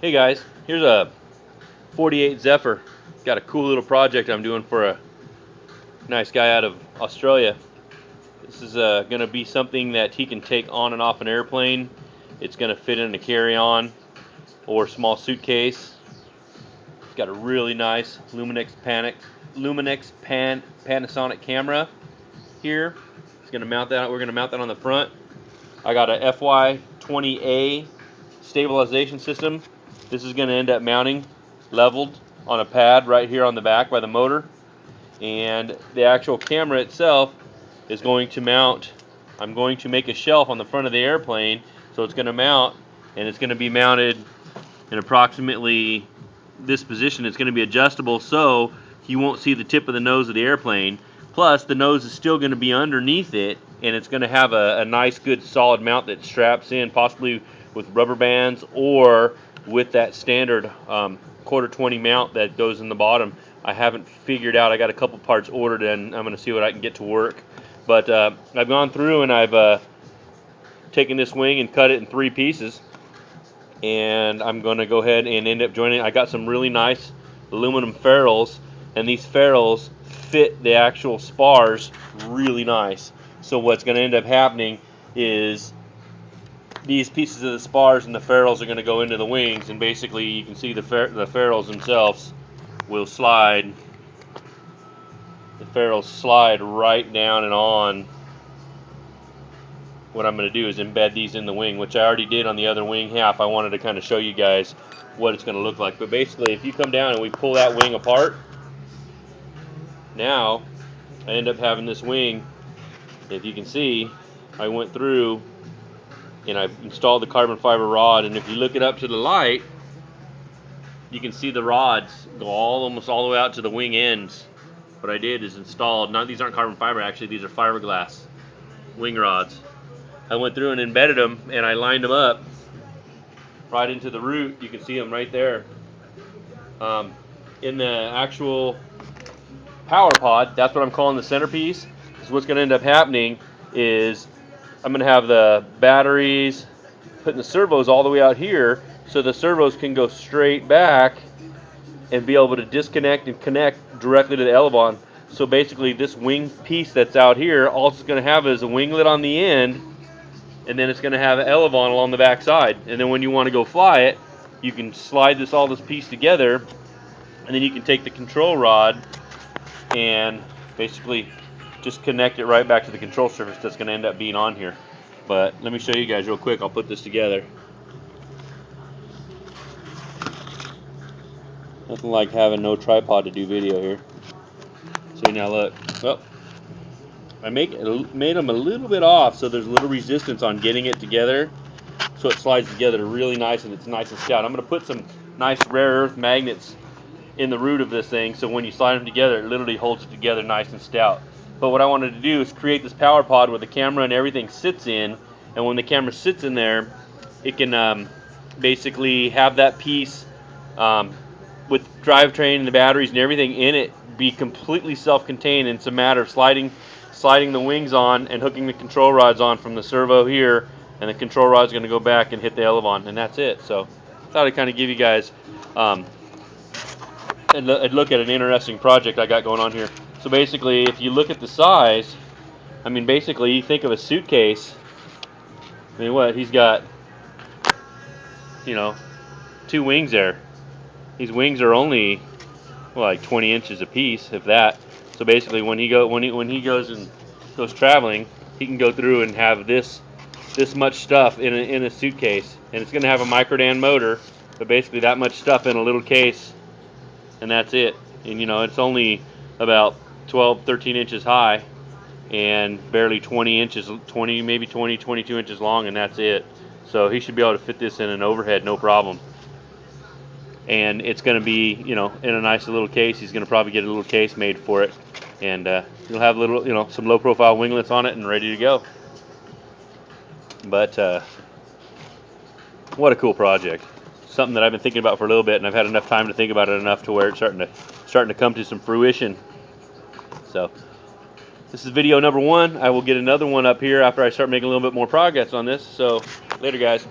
Hey guys, here's a 48 Zephyr. Got a cool little project I'm doing for a nice guy out of Australia. This is going to be something that he can take on and off an airplane. It's going to fit in a carry-on or small suitcase. It's got a really nice Panasonic camera here. It's going to mount that. We're going to mount that on the front. I got a FY20A stabilization system. This is going to end up mounting leveled on a pad right here on the back by the motor, and the actual camera itself is going to mount. I'm going to make a shelf on the front of the airplane, so it's going to mount, and it's going to be mounted in approximately this position. It's going to be adjustable so you won't see the tip of the nose of the airplane. Plus, the nose is still going to be underneath it, and it's going to have a nice, good, solid mount that straps in, possibly with rubber bands or with that standard quarter 20 mount that goes in the bottom. I haven't figured out. I got a couple parts ordered, and I'm going to see what I can get to work. But I've gone through and I've taken this wing and cut it in 3 pieces, and I'm going to go ahead and end up joining it. I got some really nice aluminum ferrules, and these ferrules fit the actual spars really nice. So what's going to end up happening is these pieces of the spars and the ferrules are going to go into the wings, and basically you can see the ferrules themselves will slide. The ferrules slide right down and on. What I'm going to do is embed these in the wing, which I already did on the other wing half. I wanted to kind of show you guys what it's going to look like. But basically, if you come down and we pull that wing apart, now I end up having this wing. If you can see, I went through and I've installed the carbon fiber rod, and if you look it up to the light, you can see the rods go almost all the way out to the wing ends. What I did is installed, these aren't carbon fiber actually, these are fiberglass wing rods. I went through and embedded them, and I lined them up right into the root. You can see them right there. In the actual power pod, that's what I'm calling the centerpiece. Because what's going to end up happening is I'm going to have the batteries, putting the servos all the way out here, so the servos can go straight back and be able to disconnect and connect directly to the elevon. So basically, this wing piece that's out here, all it's going to have is a winglet on the end, and then it's going to have an elevon along the back side. And then when you want to go fly it, you can slide all this piece together, and then you can take the control rod and basically just connect it right back to the control surface that's going to end up being on here. But let me show you guys real quick. I'll put this together. Nothing like having no tripod to do video here. So now look. Well, I made them a little bit off, so there's a little resistance on getting it together, so it slides together really nice, and it's nice and stout. I'm going to put some nice rare earth magnets in the root of this thing, so when you slide them together, it literally holds it together nice and stout. But what I wanted to do is create this power pod where the camera and everything sits in, and when the camera sits in there, it can basically have that piece with drivetrain and the batteries and everything in it be completely self-contained, and it's a matter of sliding the wings on and hooking the control rods on from the servo here, and the control rod's going to go back and hit the elevon, and that's it. So I thought I'd kind of give you guys a look at an interesting project I got going on here. So basically, if you look at the size, I mean, basically you think of a suitcase. I mean, what, he's got, 2 wings there. These wings are only like 20 inches a piece, if that. So basically, when he goes and goes traveling, he can go through and have this much stuff in a suitcase, and it's going to have a microdan motor, but basically that much stuff in a little case, and that's it. And it's only about 13 inches high, and barely 20 inches, 22 inches long, and that's it. So he should be able to fit this in an overhead, no problem. And it's going to be, in a nice little case. He's going to probably get a little case made for it, and he'll have some low-profile winglets on it and ready to go. But what a cool project! Something that I've been thinking about for a little bit, and I've had enough time to think about it enough to where it's starting to come to some fruition. So this is video number 1. I will get another one up here after I start making a little bit more progress on this. So later, guys.